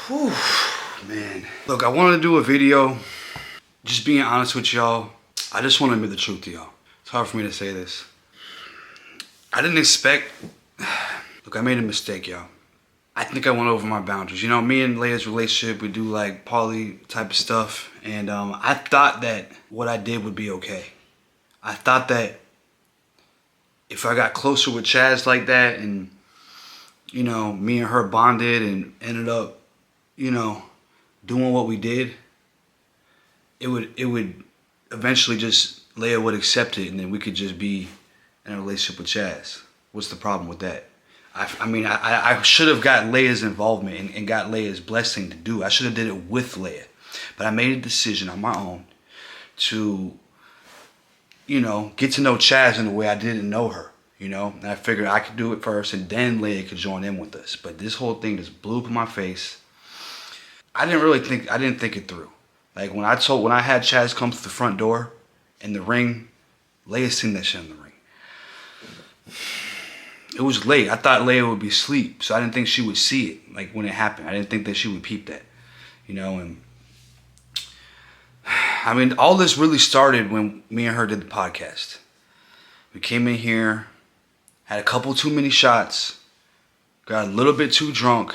Whew, man. Look, I wanted to do a video, just being honest with y'all. I just want to admit the truth to y'all. It's hard for me to say this. I didn't expect, look, I made a mistake, y'all. I think I went over my boundaries. You know, me and Leia's relationship, we do like poly type of stuff. And I thought that what I did would be okay. I thought that if I got closer with Chaz like that and, you know, me and her bonded and ended up, you know, doing what we did, it would eventually just, Leia would accept it and then we could just be in a relationship with Chaz. What's the problem with that? I mean, I should have got Leia's involvement and got Leia's blessing to do it. I should have did it with Leia. But I made a decision on my own to, you know, get to know Chaz in a way I didn't know her, you know? And I figured I could do it first and then Leia could join in with us. But this whole thing just blew up in my face. I didn't think it through. Like when I had Chaz come to the front door in the ring, Leia seen that shit in the ring. It was late. I thought Leia would be asleep, so I didn't think she would see it, like when it happened. I didn't think that she would peep that, you know. And I mean, all this really started when me and her did the podcast. We came in here, had a couple too many shots, got a little bit too drunk,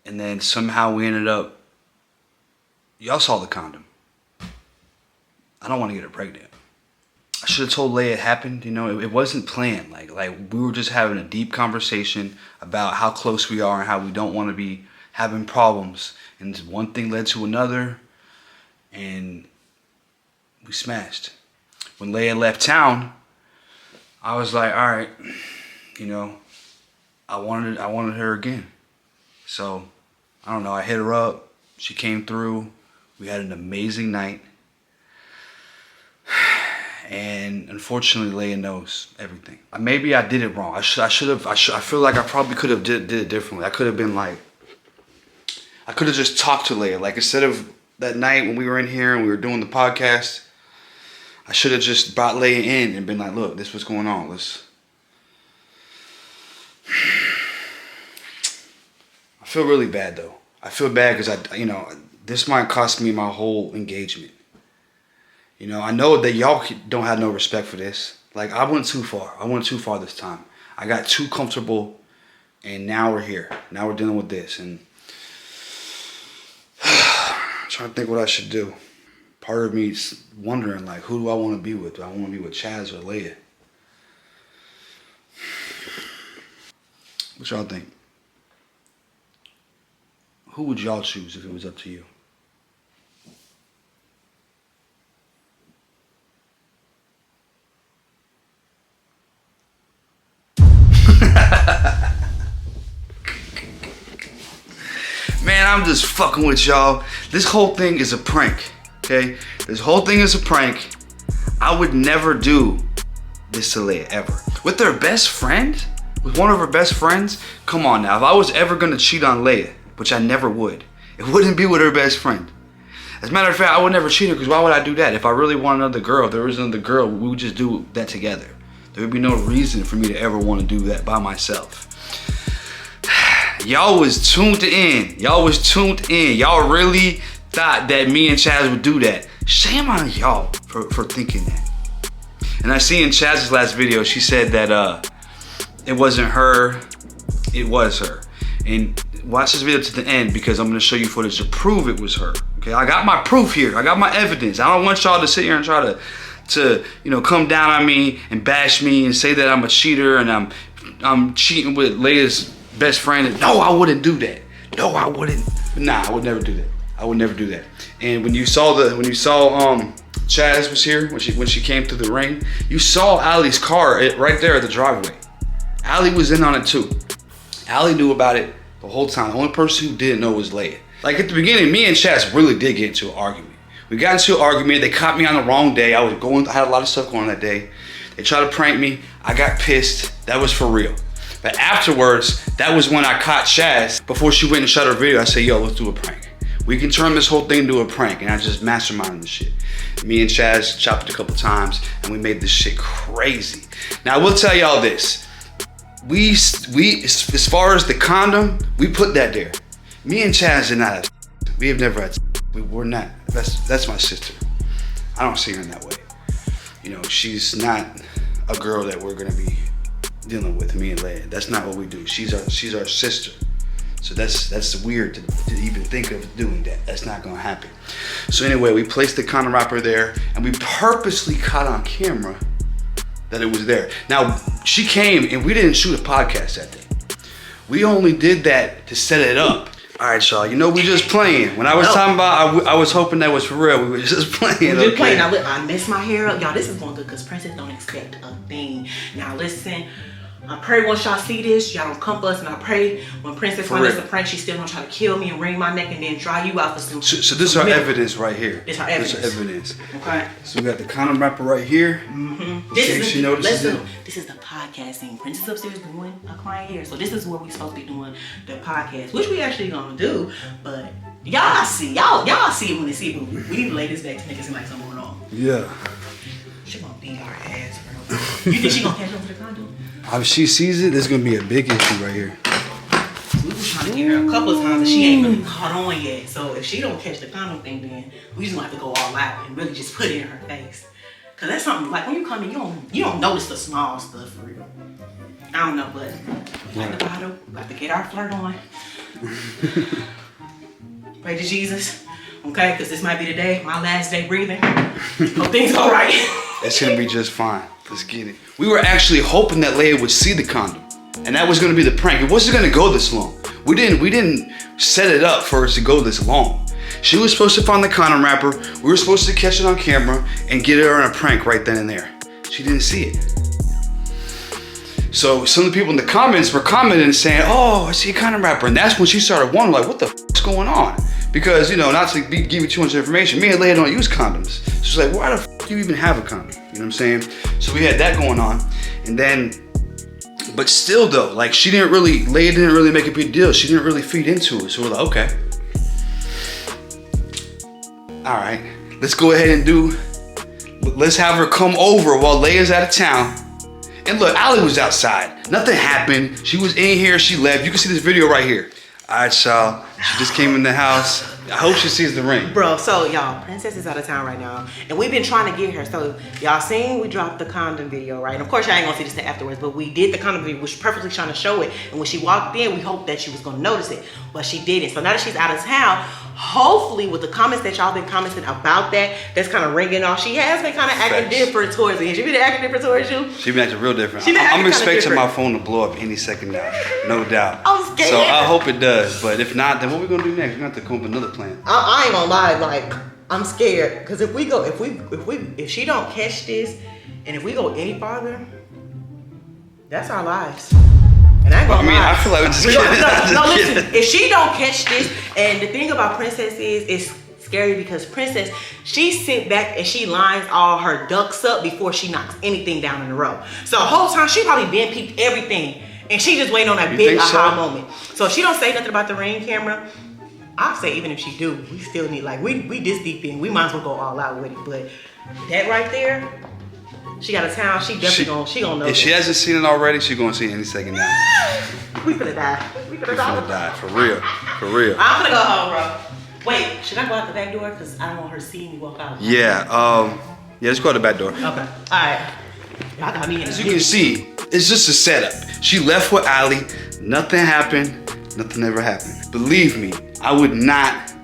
and then somehow we ended up. Y'all saw the condom. I don't want to get her pregnant. I should have told Leia it happened. You know, it wasn't planned. Like we were just having a deep conversation about how close we are and how we don't want to be having problems. And one thing led to another, and we smashed. When Leia left town, I was like, all right, you know, I wanted her again. So I don't know. I hit her up. She came through. We had an amazing night. And unfortunately, Leia knows everything. Maybe I did it wrong. I feel like I probably could have did it differently. I could have been like, I could have just talked to Leia. Like instead of that night when we were in here and we were doing the podcast, I should have just brought Leia in and been like, look, this is what's going on. I feel really bad though. I feel bad because you know, this might cost me my whole engagement. You know, I know that y'all don't have no respect for this. Like, I went too far. I went too far this time. I got too comfortable, and now we're here. Now we're dealing with this, and I'm trying to think what I should do. Part of me's wondering, like, who do I want to be with? Do I want to be with Chaz or Leia? What y'all think? Who would y'all choose if it was up to you? Man, I'm just fucking with y'all. This whole thing is a prank, okay? This whole thing is a prank. I would never do this to Leia, ever. With her best friend? With one of her best friends? Come on now, if I was ever gonna cheat on Leia, which I never would, it wouldn't be with her best friend. As a matter of fact, I would never cheat her, because why would I do that? If I really want another girl, if there was another girl, we would just do that together. There would be no reason for me to ever want to do that by myself. Y'all was tuned in. Y'all really thought that me and Chaz would do that. Shame on y'all for thinking that. And I see in Chaz's last video, she said that it wasn't her, it was her. And watch this video to the end because I'm gonna show you footage to prove it was her. Okay, I got my proof here. I got my evidence. I don't want y'all to sit here and try to you know, come down on me and bash me and say that I'm a cheater and I'm cheating with Leia's best friend. No, I wouldn't do that. No, I wouldn't. Nah, I would never do that. I would never do that. And when you saw Chaz was here, when she came through the ring, you saw Allie's car right there at the driveway. Allie was in on it too. Allie knew about it the whole time. The only person who didn't know was Leia. Like at the beginning, me and Chaz really did get into an argument. We got into an argument. They caught me on the wrong day. I had a lot of stuff going on that day. They tried to prank me. I got pissed. That was for real. But afterwards, that was when I caught Chaz. Before she went and shot her video, I said, yo, let's do a prank. We can turn this whole thing into a prank. And I just masterminded the shit. Me and Chaz chopped it a couple times and we made this shit crazy. Now I will tell y'all this. We as far as the condom, we put that there. Me and Chaz did not have sex. We have never had sex. We're not. That's my sister. I don't see her in that way. You know, she's not a girl that we're gonna be dealing with, me and Leia. That's not what we do. She's our sister. So that's weird to even think of doing that. That's not gonna happen. So anyway, we placed the condom wrapper there, and we purposely caught on camera that it was there. Now, she came and we didn't shoot a podcast that day. We only did that to set it up. All right, y'all, you know we just playing. When I was talking about, I was hoping that was for real. We were just playing. We just playing. Now, look, I messed my hair up. Y'all, this is going good because Princess don't expect a thing. Now, listen, I pray once y'all see this, y'all don't come for us. And I pray when Princess finds us a prank, she still don't try to kill me and wring my neck and then dry you out for some. So this is our evidence right here. This our evidence. This is evidence. Okay. So we got the condom wrapper right here. This is she notices it. This is the podcasting. Princess upstairs doing a client here. So this is where we supposed to be doing the podcast, which we actually gonna do. But y'all see it when they see it. But we need to lay this back to make it seem like something going on. Yeah. She gonna beat our ass, bro. You think she gonna catch on to the condom? If she sees it, there's gonna be a big issue right here. We were trying to get her a couple of times and she ain't really caught on yet. So if she don't catch the condom thing, then we just gonna have to go all out and really just put it in her face. Cause that's something like when you come in, you don't notice the small stuff for real. I don't know, but like the bottle, we about to get our flirt on. Pray to Jesus, okay? Cause this might be the day, my last day breathing. Hope things go right. It's gonna be just fine. Let's get it. We were actually hoping that Leia would see the condom, and that was gonna be the prank. It wasn't gonna go this long. We didn't set it up for us to go this long. She was supposed to find the condom wrapper. We were supposed to catch it on camera and get her in a prank right then and there. She didn't see it. So some of the people in the comments were commenting and saying, "Oh, I see a condom wrapper," and that's when she started wondering, like, what the f*** is going on? Because, you know, not to give you too much information, me and Leia don't use condoms. She's like, why the f*** do you even have a condom? You know what I'm saying? So we had that going on. And then, but still though, like Leia didn't really make a big deal. She didn't really feed into it. So we're like, okay. All right, let's go ahead and let's have her come over while Leia's out of town. And look, Allie was outside. Nothing happened. She was in here, she left. You can see this video right here. All right, y'all. She just came in the house. I hope she sees the ring. Bro, so y'all, Princess is out of town right now. And we've been trying to get her. So y'all seen we dropped the condom video, right? And of course, y'all ain't gonna see this afterwards, but we did the condom video, which was perfectly trying to show it. And when she walked in, we hoped that she was gonna notice it, but she didn't. So now that she's out of town, hopefully with the comments that y'all been commenting about that's kind of ringing off. She has been kind of acting different towards me. She been acting different towards you? She been acting real different. I'm expecting my phone to blow up any second now, no doubt. I'm scared. So I hope it does, but if not, then what we gonna do next? We're gonna have to come up with another plan. I ain't gonna lie, like, I'm scared. Because if she don't catch this, and if we go any farther, that's our lives. And I ain't gonna lie. I feel like we're just kidding. No, listen. If she don't catch this, and the thing about Princess is, it's scary because Princess, she sit back and she lines all her ducks up before she knocks anything down in a row. So the whole time, she probably been peeped everything. And she just waiting on that big aha moment. So if she don't say nothing about the Ring camera, I'll say even if she do, we still need, like, we this deep in, we might as well go all out with it. But that right there, she got a town, she definitely gonna know. If she hasn't seen it already, she gonna see it any second now. We finna die. We finna die, for real, for real. I'm gonna go home, bro. Wait, should I go out the back door? Cause I don't want her seeing me walk out. Yeah, let's go out the back door. Okay, all right. Y'all got me in. As you can see, it's just a setup. She left with Allie, nothing happened, nothing ever happened. Believe me, I would not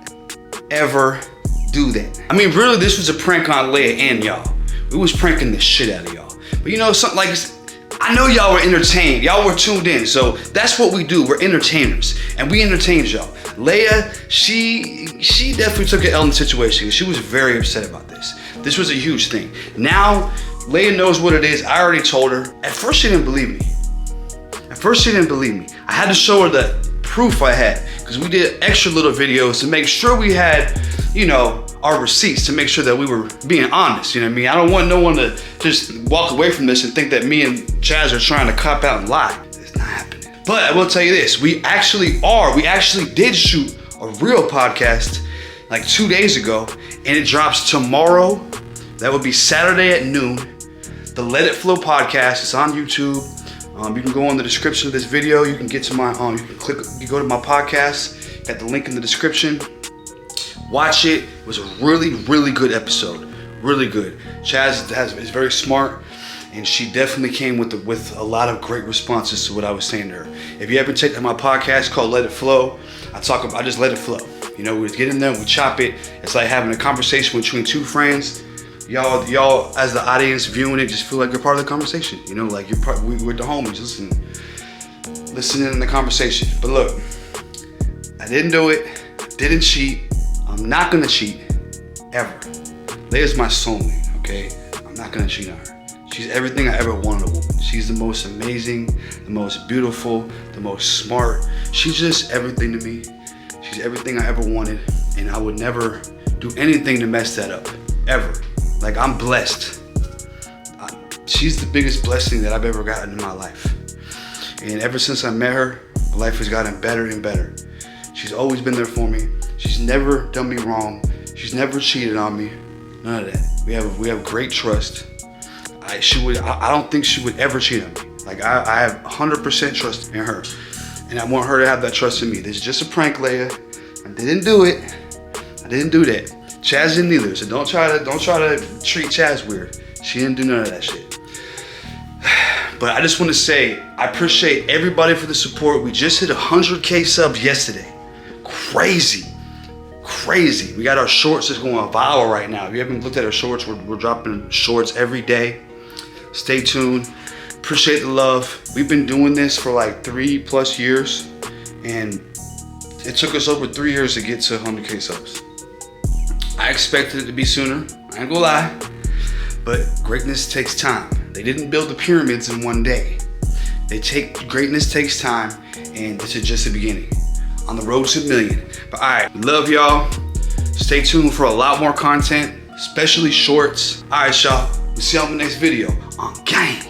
ever do that. I mean, really, this was a prank on Leia and y'all. We was pranking the shit out of y'all. But you know, something like, I know y'all were entertained. Y'all were tuned in. So that's what we do. We're entertainers. And we entertained y'all. Leia, she definitely took an L in the situation. She was very upset about this. This was a huge thing. Now, Leia knows what it is. I already told her. At first, she didn't believe me. I had to show her the proof I had. Because we did extra little videos to make sure we had, you know, our receipts, to make sure that we were being honest, you know what I mean? I don't want no one to just walk away from this and think that me and Chaz are trying to cop out and lie. It's not happening. But I will tell you this, we actually did shoot a real podcast like 2 days ago, and it drops tomorrow. That would be Saturday at noon. The Let It Flow podcast is on YouTube. You can go in the description of this video. You can get to my, you go to my podcast. Got the link in the description. Watch it. It was a really, really good episode. Really good. Chaz is very smart, and she definitely came with a lot of great responses to what I was saying to her. If you haven't checked out my podcast called Let It Flow, I just let it flow. You know, we get in there, we chop it. It's like having a conversation between two friends. Y'all as the audience viewing it, just feel like you're part of the conversation. You know, like we're the homies, listening in the conversation. But look, I didn't do it. I didn't cheat. I'm not gonna cheat ever. Leia's my soulmate, okay? I'm not gonna cheat on her. She's everything I ever wanted a woman. She's the most amazing, the most beautiful, the most smart. She's just everything to me. She's everything I ever wanted, and I would never do anything to mess that up, ever. Like, I'm blessed. She's the biggest blessing that I've ever gotten in my life. And ever since I met her, my life has gotten better and better. She's always been there for me. She's never done me wrong. She's never cheated on me. None of that. We have great trust. I don't think she would ever cheat on me. Like, I have 100% trust in her. And I want her to have that trust in me. This is just a prank, Leia. I didn't do it. I didn't do that. Chaz didn't either. So don't try to treat Chaz weird. She didn't do none of that shit. But I just want to say, I appreciate everybody for the support. We just hit 100K subs yesterday. Crazy. Crazy. We got our shorts that's going viral right now. If you haven't looked at our shorts, we're dropping shorts every day. Stay tuned. Appreciate the love. We've been doing this for like 3+ years, and it took us over 3 years to get to 100K subs. I expected it to be sooner, I ain't gonna lie, but greatness takes time. They didn't build the pyramids in one day. Greatness takes time, and this is just the beginning. On the road to a million. But all right, love y'all. Stay tuned for a lot more content, especially shorts. All right, y'all. We'll see y'all in the next video on Gang.